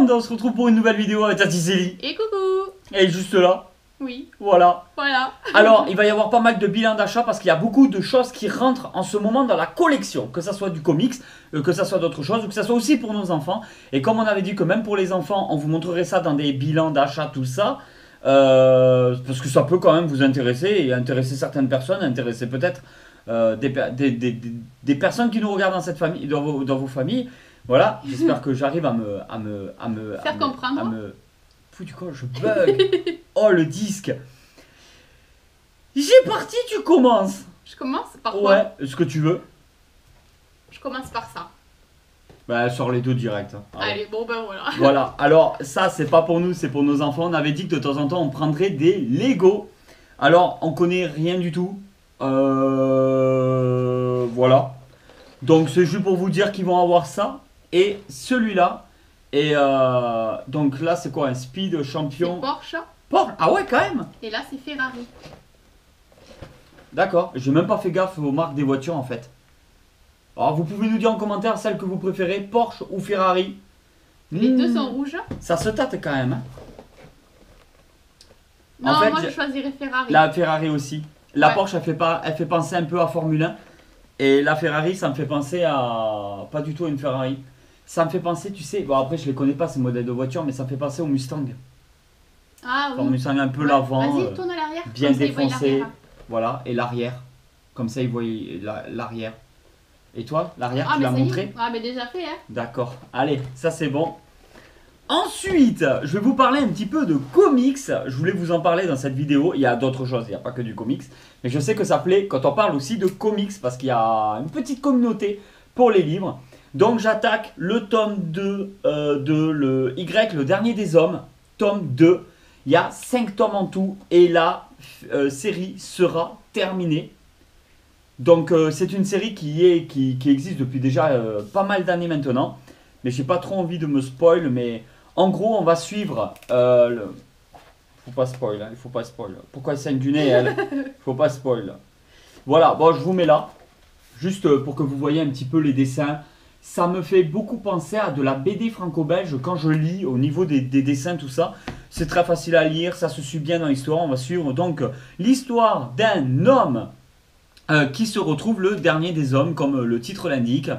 monde, on se retrouve pour une nouvelle vidéo avec Tati Zélie. Et coucou. Et juste là. Oui. Voilà. Voilà. Alors, il va y avoir pas mal de bilans d'achat parce qu'il y a beaucoup de choses qui rentrent en ce moment dans la collection. Que ça soit du comics, que ça soit d'autres choses, ou que ça soit aussi pour nos enfants. Et comme on avait dit que même pour les enfants, on vous montrerait ça dans des bilans d'achat, tout ça. Parce que ça peut quand même vous intéresser et intéresser certaines personnes, intéresser peut-être des personnes qui nous regardent dans cette famille, dans vos familles. Voilà, j'espère que j'arrive à me faire comprendre. Fou du quoi, je bug. Oh le disque. J'ai parti, tu commences. Je commence par quoi? Ouais, ce que tu veux. Je commence par ça. Bah sors les deux direct. Allez, bon ben voilà. Voilà, alors ça c'est pas pour nous, c'est pour nos enfants. On avait dit que de temps en temps on prendrait des Lego. Alors on connaît rien du tout. Voilà. Donc c'est juste pour vous dire qu'ils vont avoir ça. Et celui-là. Et donc là c'est quoi, un Speed Champion? C'est Porsche. Porsche. Ah ouais quand même. Et là c'est Ferrari. D'accord, j'ai même pas fait gaffe aux marques des voitures en fait. Alors vous pouvez nous dire en commentaire celle que vous préférez, Porsche ou Ferrari. Les deux sont rouges. Ça se tâte quand même. Hein. Non, en fait, moi je choisirais Ferrari. La Ferrari aussi. La ouais. Porsche elle fait penser un peu à Formule 1. Et la Ferrari ça me fait penser à... Pas du tout à une Ferrari. Ça me fait penser, tu sais, bon après je les connais pas ces modèles de voitures, mais ça me fait penser au Mustang. Ah oui. Enfin, Mustang un peu l'avant. Vas-y, tourne à l'arrière. Bien défoncé. Voilà, et l'arrière. Comme ça ils voient l'arrière. Et toi, l'arrière, tu l'as montré? Ah, mais déjà fait, hein. D'accord. Allez, ça c'est bon. Ensuite, je vais vous parler un petit peu de comics. Je voulais vous en parler dans cette vidéo. Il y a d'autres choses, il n'y a pas que du comics. Mais je sais que ça plaît quand on parle aussi de comics parce qu'il y a une petite communauté pour les livres. Donc j'attaque le tome 2 de le Y, le dernier des hommes. Tome 2. Il y a 5 tomes en tout et la série sera terminée. Donc c'est une série qui existe depuis déjà pas mal d'années maintenant. Mais j'ai pas trop envie de me spoil. Mais en gros on va suivre... Faut pas spoil, hein, il faut pas spoil. Pourquoi elle saigne du nez elle? Faut pas spoil. Voilà, bon je vous mets là. Juste pour que vous voyez un petit peu les dessins. Ça me fait beaucoup penser à de la BD franco-belge quand je lis au niveau des dessins, tout ça. C'est très facile à lire, ça se suit bien dans l'histoire. On va suivre donc l'histoire d'un homme qui se retrouve le dernier des hommes, comme le titre l'indique.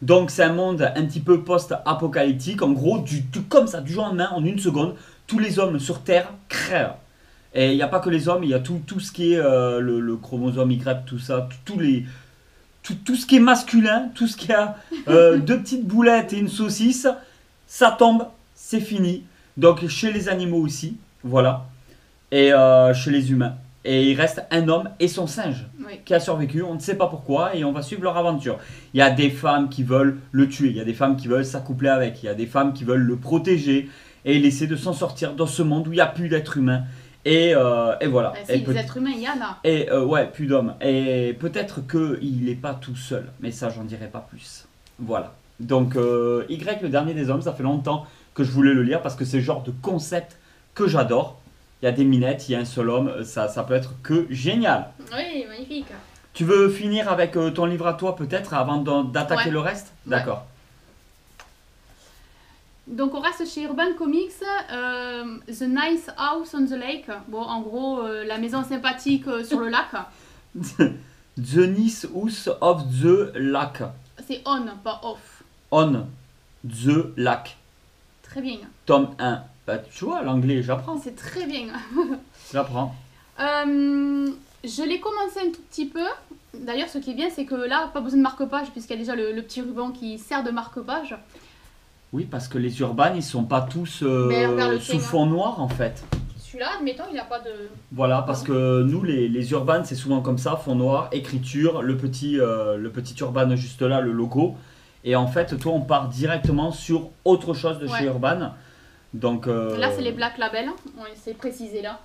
Donc c'est un monde un petit peu post-apocalyptique. En gros, comme ça, du jour au lendemain, en une seconde, tous les hommes sur Terre crèvent. Et il n'y a pas que les hommes, il y a tout ce qui est le chromosome Y, tout ça, tout ce qui est masculin, tout ce qui a deux petites boulettes et une saucisse, ça tombe, c'est fini. Donc chez les animaux aussi, voilà. Et chez les humains. Et il reste un homme et son singe qui a survécu, on ne sait pas pourquoi, et on va suivre leur aventure. Il y a des femmes qui veulent le tuer, il y a des femmes qui veulent s'accoupler avec, il y a des femmes qui veulent le protéger et laisser de s'en sortir dans ce monde où il n'y a plus d'êtres humains. Et voilà. Si des êtres humains, il y en a. Et ouais, plus d'hommes. Et peut-être qu'il n'est pas tout seul, mais ça, j'en dirai pas plus. Voilà. Donc, Y, le dernier des hommes, ça fait longtemps que je voulais le lire parce que c'est le genre de concept que j'adore. Il y a des minettes, il y a un seul homme, ça peut être que génial. Oui, magnifique. Tu veux finir avec ton livre à toi peut-être avant d'attaquer le reste? D'accord. Donc on reste chez Urban Comics, The Nice House on the Lake. Bon, en gros, la maison sympathique sur le lac. The Nice House of the Lake. C'est on, pas off. On the Lake. Très bien. Tome 1. Bah, tu vois, l'anglais, j'apprends. C'est très bien. J'apprends. Je l'ai commencé un tout petit peu. D'ailleurs, ce qui est bien, c'est que là, pas besoin de marque-page, puisqu'il y a déjà le petit ruban qui sert de marque-page. Oui, parce que les urbains, ils sont pas tous sous fond noir, en fait. Celui-là, admettons, il n'a pas de... Voilà, parce que nous, les urbains, c'est souvent comme ça, fond noir, écriture, le petit urban juste là, le logo. Et en fait, toi, on part directement sur autre chose de chez Urban. Donc, là, c'est les Black Label, c'est précisé là.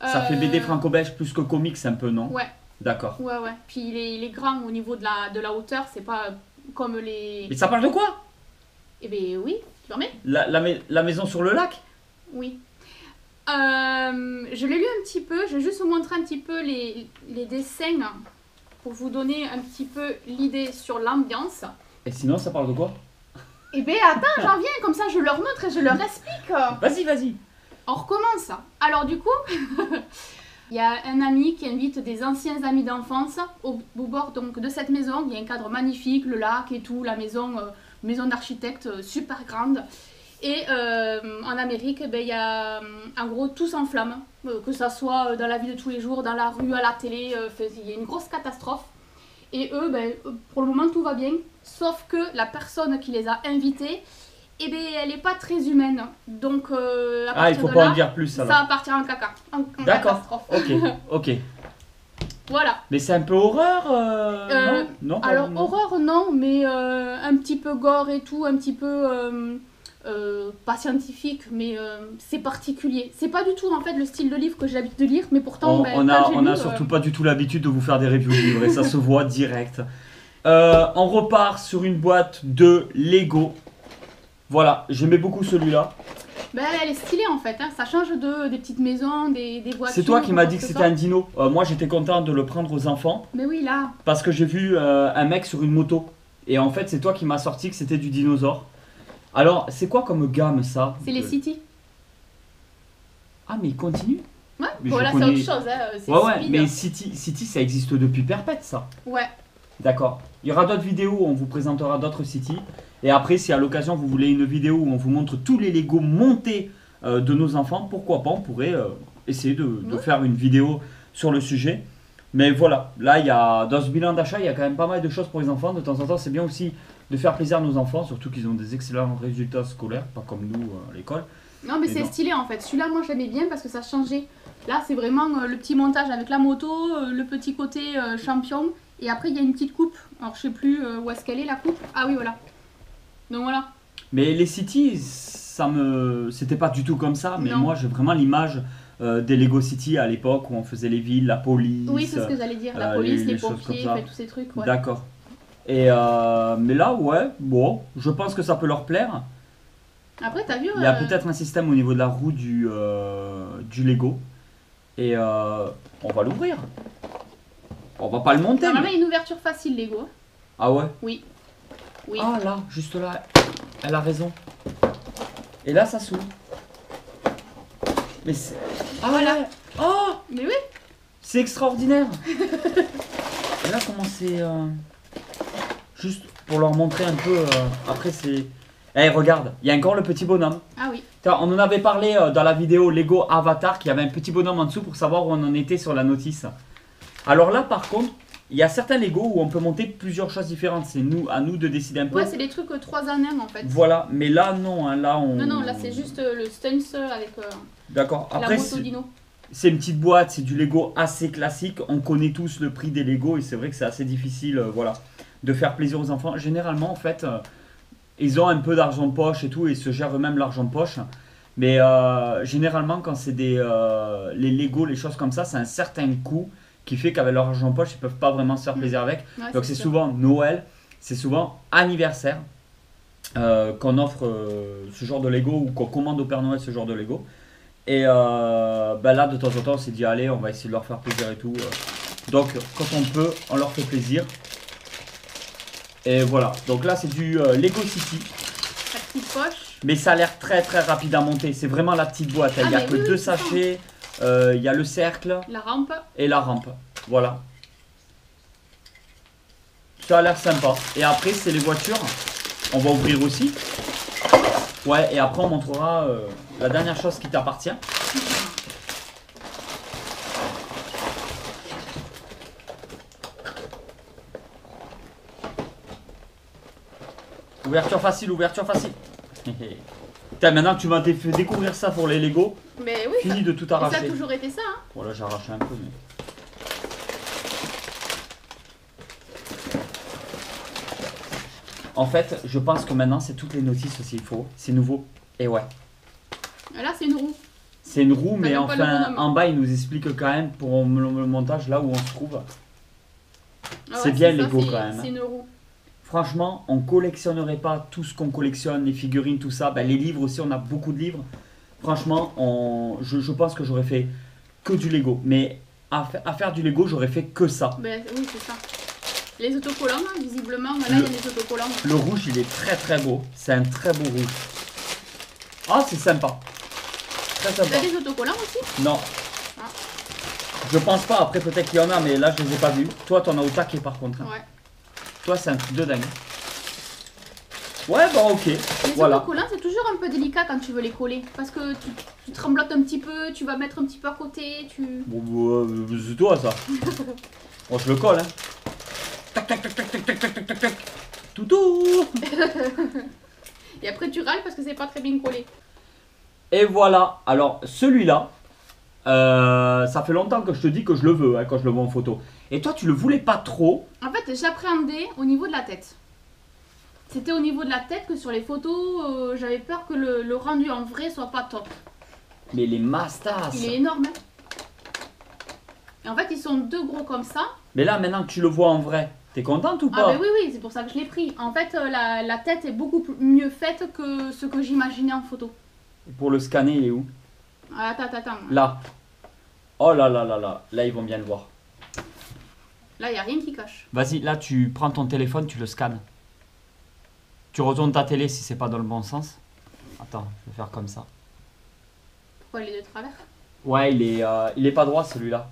Ça fait BD franco-belge plus que comics un peu, non? Ouais. D'accord. Ouais. Puis il est grand au niveau de la hauteur, c'est pas comme les... Mais ça parle de quoi? Eh bien oui, tu permets? La maison sur le lac? Oui. Je l'ai lu un petit peu, je vais juste vous montrer un petit peu les dessins pour vous donner un petit peu l'idée sur l'ambiance. Et sinon, ça parle de quoi? Eh ben attends, j'en viens, comme ça je leur montre et je leur explique. Vas-y, vas-y. On recommence. Alors du coup, il y a un ami qui invite des anciens amis d'enfance au bord donc, de cette maison. Il y a un cadre magnifique, le lac et tout, la maison, maison d'architecte super grande. Et en Amérique, ben, il y a en gros tout s'enflamme, que ça soit dans la vie de tous les jours, dans la rue, à la télé, il y a une grosse catastrophe. Et eux, ben, pour le moment tout va bien, sauf que la personne qui les a invités, eh ben, elle n'est pas très humaine. Donc à Ah, il partir faut de pas là, en dire plus ça alors. va partir en caca, en D'accord. catastrophe. Ok, ok. Voilà. Mais c'est un peu horreur, non? Non, pas Alors vraiment. horreur non, mais un petit peu gore et tout, un petit peu pas scientifique, mais c'est particulier. C'est pas du tout en fait le style de livre que j'ai l'habitude de lire, mais pourtant ben, On quand j'ai a lu, surtout pas du tout l'habitude de vous faire des reviews de livres et ça se voit direct. On repart sur une boîte de Lego. Voilà, j'aimais beaucoup celui-là. ben, elle est stylée en fait, hein. Ça change des petites maisons, des voitures. C'est toi qui m'as dit que n'importe c'était quoi. un dino. Moi j'étais content de le prendre aux enfants Mais oui là, parce que j'ai vu un mec sur une moto. Et en fait c'est toi qui m'as sorti que c'était du dinosaure. Alors c'est quoi comme gamme ça? c'est les City. Ah mais il continue? Ouais, Mais bon je là connais- c'est autre chose, hein. C'est Ouais, speed. mais City ça existe depuis perpète ça. Ouais. D'accord. Il y aura d'autres vidéos où on vous présentera d'autres City. Et après, si à l'occasion vous voulez une vidéo où on vous montre tous les Lego montés de nos enfants, pourquoi pas, on pourrait essayer de Oui. faire une vidéo sur le sujet. Mais voilà, là, il y a, dans ce bilan d'achat, il y a quand même pas mal de choses pour les enfants. De temps en temps, c'est bien aussi de faire plaisir à nos enfants, surtout qu'ils ont des excellents résultats scolaires, pas comme nous à l'école. Non mais Et c'est non. stylé en fait. Celui-là moi j'aimais bien parce que ça changeait. Là c'est vraiment le petit montage avec la moto, le petit côté champion. Et après il y a une petite coupe. Alors je sais plus où est-ce qu'elle est la coupe. Ah oui voilà. Donc voilà. Mais les City, c'était pas du tout comme ça. Mais Non. moi, j'ai vraiment l'image des Lego City à l'époque où on faisait les villes, la police. Oui c'est ce que j'allais dire. La les- police, les les choses pompiers, comme ça. fait, tous ces trucs. Ouais. D'accord. Et mais là, ouais, bon, je pense que ça peut leur plaire. Après t'as vu. Il y a peut-être un système au niveau de la roue du Lego. Et on va l'ouvrir. On va pas le monter. Normalement mais- il y a une ouverture facile Lego. Ah ouais? Oui. Oui. Ah là, juste là, elle a raison. Et là, ça s'ouvre. Mais c'est. Ah Voilà. là. Oh, Mais oui. c'est extraordinaire. Et là, comment c'est. Juste pour leur montrer un peu. Après, c'est. Eh, regarde, il y a encore le petit bonhomme. Ah oui. Tiens, on en avait parlé dans la vidéo Lego Avatar, qu'il y avait un petit bonhomme en dessous pour savoir où on en était sur la notice. Alors là, par contre, il y a certains Lego où on peut monter plusieurs choses différentes. C'est à nous de décider un peu. Ouais c'est des trucs 3 en 1 en fait. Voilà, mais là, non. Hein, là, on. Non là c'est juste le stunts avec D'accord. la Après, moto dino. c'est une petite boîte, c'est du Lego assez classique. On connaît tous le prix des Lego et c'est vrai que c'est assez difficile, voilà, de faire plaisir aux enfants. Généralement, en fait, ils ont un peu d'argent de poche et tout, et ils se gèrent eux-mêmes l'argent de poche. Mais généralement, quand c'est les Lego, les choses comme ça, c'est un certain coût qui fait qu'avec leur argent de poche, ils peuvent pas vraiment se faire plaisir avec. Ouais, Donc c'est sûr. souvent Noël, c'est souvent anniversaire qu'on offre ce genre de Lego ou qu'on commande au Père Noël ce genre de Lego. Et ben là, de temps en temps, on s'est dit, allez, on va essayer de leur faire plaisir et tout. Donc, quand on peut, on leur fait plaisir. Et voilà. Donc là, c'est du Lego City. La petite poche. Mais ça a l'air très très rapide à monter. C'est vraiment la petite boîte. Il Ah, n'y a mais que oui, deux c'est ça. sachets. Il y a le cercle La rampe. et la rampe. Voilà. Ça a l'air sympa. Et après, c'est les voitures. On va ouvrir aussi. Ouais, et après, on montrera la dernière chose qui t'appartient. Ouverture facile, ouverture facile. Putain, maintenant que tu m'as fait découvrir ça pour les Lego, Mais oui. fini de tout Et ça a arracher. toujours été ça. Hein. Voilà, j'ai arraché un peu. Mais... En fait, je pense que maintenant, c'est toutes les notices s'il faut. C'est nouveau. Et ouais. Là, c'est une roue. C'est une roue, mais même pas le enfin, bonhomme. en bas, il nous explique quand même pour le montage là où on se trouve. Ah C'est ouais, bien ça, Lego c'est- quand même, C'est hein. une roue. Franchement, on collectionnerait pas tout ce qu'on collectionne, les figurines, tout ça. Ben, les livres aussi, on a beaucoup de livres. Franchement, je pense que j'aurais fait que du Lego. Mais à faire du Lego, j'aurais fait que ça. Ben, oui, c'est ça. Les autocollants, hein, visiblement, là il y a des autocollants. Le rouge, il est très très beau. C'est un très beau rouge. Ah, c'est sympa. Très sympa. T'as des autocollants aussi? Non. Ah. Je pense pas. Après, peut-être qu'il y en a, mais là, je les ai pas vus. Toi, t'en as au taquet par contre. Hein. Ouais. Toi, c'est un truc de dingue. Ouais, bon, ok. Les Voilà. autocollants, c'est toujours un peu délicat quand tu veux les coller. Parce que tu tremblotes un petit peu, tu vas mettre un petit peu à côté, tu... Bon, c'est toi, ça. Bon, je le colle, hein. Tac, tac, tac, tac, tac, tac, tac, tac, tac. Toutou. Et après tu râles parce que c'est pas très bien collé. Et voilà. Alors, celui-là, ça fait longtemps que je te dis que je le veux, hein, quand je le vois en photo. Et toi, tu le voulais pas trop. En fait, j'appréhendais au niveau de la tête. C'était au niveau de la tête que sur les photos, j'avais peur que le rendu en vrai soit pas top. Mais les mastas. Il est énorme. Hein. Et en fait, ils sont deux gros comme ça. Mais là, maintenant que tu le vois en vrai, t'es contente ou pas? Ah, ben oui, oui, c'est pour ça que je l'ai pris. En fait, la tête est beaucoup mieux faite que ce que j'imaginais en photo. Et pour le scanner, il est où? Attends. Là. Oh là là là là. Là, ils vont bien le voir. Là, il n'y a rien qui cache. Vas-y, là, tu prends ton téléphone, tu le scannes. Tu retournes ta télé si c'est pas dans le bon sens. Attends, je vais faire comme ça. Pourquoi il est de travers? Ouais, il est pas droit celui-là.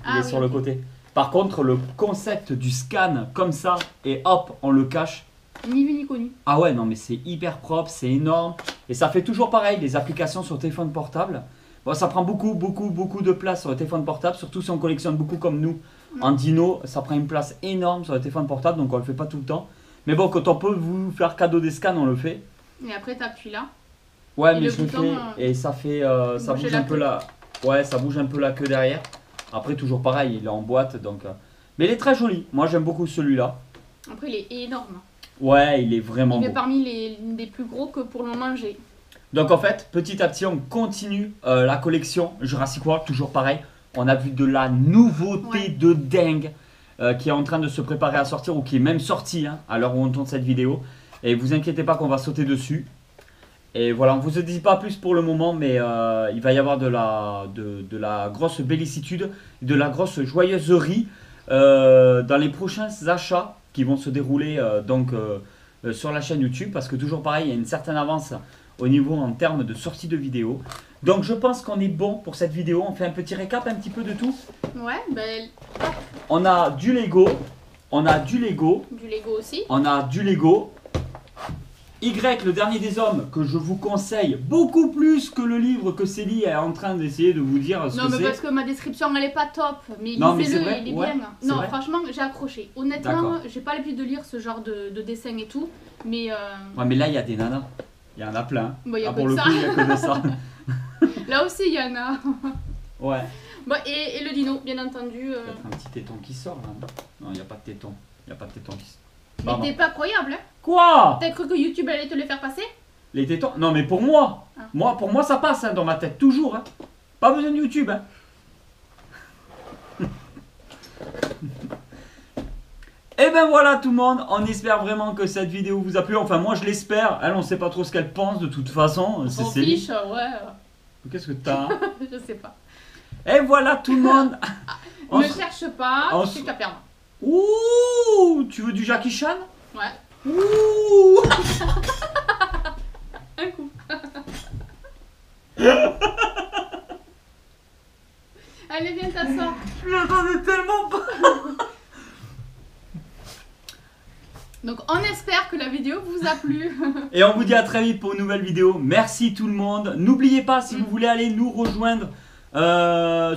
Il est oui, sur le ok. côté. Par contre, le concept du scan comme ça et hop, on le cache. Ni vu ni connu. Ah ouais, non mais c'est hyper propre, c'est énorme. Et ça fait toujours pareil, les applications sur téléphone portable. Bon, ça prend beaucoup de place sur le téléphone portable, surtout si on collectionne beaucoup comme nous. En dino, ça prend une place énorme sur le téléphone portable, donc on le fait pas tout le temps. Mais bon, quand on peut vous faire cadeau des scans, on le fait. Et après, t'appuies là. Ouais, Et mais le je le bouton, fais et ça fait, ça bouger bouge la un peu queue. là. Ouais, ça bouge un peu la queue derrière. Après, toujours pareil, il est en boîte, donc. Mais il est très joli. Moi, j'aime beaucoup celui-là. Après, il est énorme. Ouais, il est vraiment Il est beau. parmi les plus gros que pour le moment j'ai. Donc en fait, petit à petit, on continue la collection Jurassic World, toujours pareil. On a vu de la nouveauté Ouais. de dingue qui est en train de se préparer à sortir ou qui est même sortie hein, à l'heure où on tourne cette vidéo. Et vous inquiétez pas qu'on va sauter dessus. Et voilà, on vous dit pas plus pour le moment, mais il va y avoir de la grosse bellicitude, de la grosse joyeuserie dans les prochains achats qui vont se dérouler sur la chaîne YouTube. Parce que toujours pareil, il y a une certaine avance au niveau en termes de sortie de vidéo. Donc je pense qu'on est bon pour cette vidéo. On fait un petit récap un petit peu de tout. Ouais, ben On a du Lego, on a du Lego, du Lego aussi. on a du Lego. Y, le dernier des hommes, que je vous conseille beaucoup plus que le livre que Célie est en train d'essayer de vous dire ce Non, que mais c'est. parce que ma description elle est pas top. Mais Non, mais c'est lisez-le, vrai, il est ouais, bien. c'est Non, vrai. franchement, j'ai accroché. Honnêtement, D'accord. j'ai pas l'habitude de lire ce genre de dessin et tout. Mais Ouais, mais là il y a des nanas. Il y en a plein. Bon, il y a Ah, que pour de le ça. coup, il y a que de ça. là aussi, il y en a. Ouais. Bon, et le dino, bien entendu. Peut-être un petit téton qui sort là. Non, il n'y a pas de téton. Il n'y a pas de téton qui sort. Mais Pardon. t'es pas croyable, hein. Quoi? T'as cru que YouTube allait te les faire passer? Les tétons? Non, mais pour moi. Ah. Pour moi ça passe hein, dans ma tête, toujours. Hein. Pas besoin de YouTube. Hein. Et ben voilà tout le monde, on espère vraiment que cette vidéo vous a plu. Enfin moi je l'espère, elle on sait pas trop ce qu'elle pense de toute façon. On C'est s'en Célie. fiche, ouais. Qu'est-ce que t'as hein? Je sais pas. Et voilà tout le monde. On Ne se- cherche pas, on c'est se- qu'à perdre. Ouh, tu veux du Jackie Chan? Ouais, Ouh. un coup. Allez, viens t'asseoir. Je m'attendais tellement pas. Donc, on espère que la vidéo vous a plu. Et on vous dit à très vite pour une nouvelle vidéo. Merci tout le monde. N'oubliez pas, si vous voulez aller nous rejoindre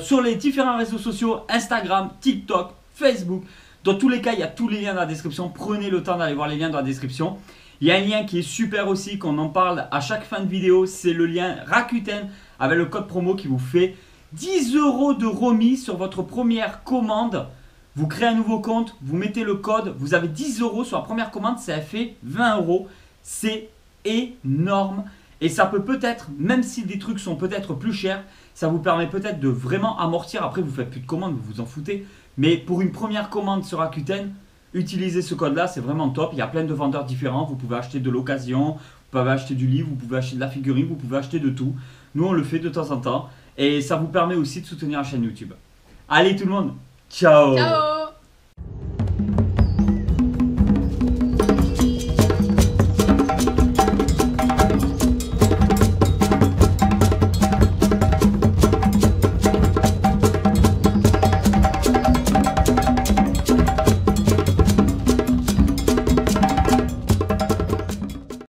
sur les différents réseaux sociaux, Instagram, TikTok, Facebook. Dans tous les cas, il y a tous les liens dans la description. Prenez le temps d'aller voir les liens dans la description. Il y a un lien qui est super aussi, qu'on en parle à chaque fin de vidéo. C'est le lien Rakuten avec le code promo qui vous fait 10 € de remise sur votre première commande. Vous créez un nouveau compte, vous mettez le code, vous avez 10 € sur la première commande, ça fait 20 €. C'est énorme. Et ça peut peut-être, même si des trucs sont peut-être plus chers, ça vous permet peut-être de vraiment amortir. Après, vous ne faites plus de commandes, vous vous en foutez. Mais pour une première commande sur Rakuten, utilisez ce code-là, c'est vraiment top. Il y a plein de vendeurs différents. Vous pouvez acheter de l'occasion, vous pouvez acheter du livre, vous pouvez acheter de la figurine, vous pouvez acheter de tout. Nous, on le fait de temps en temps. Et ça vous permet aussi de soutenir la chaîne YouTube. Allez tout le monde, ciao! Ciao!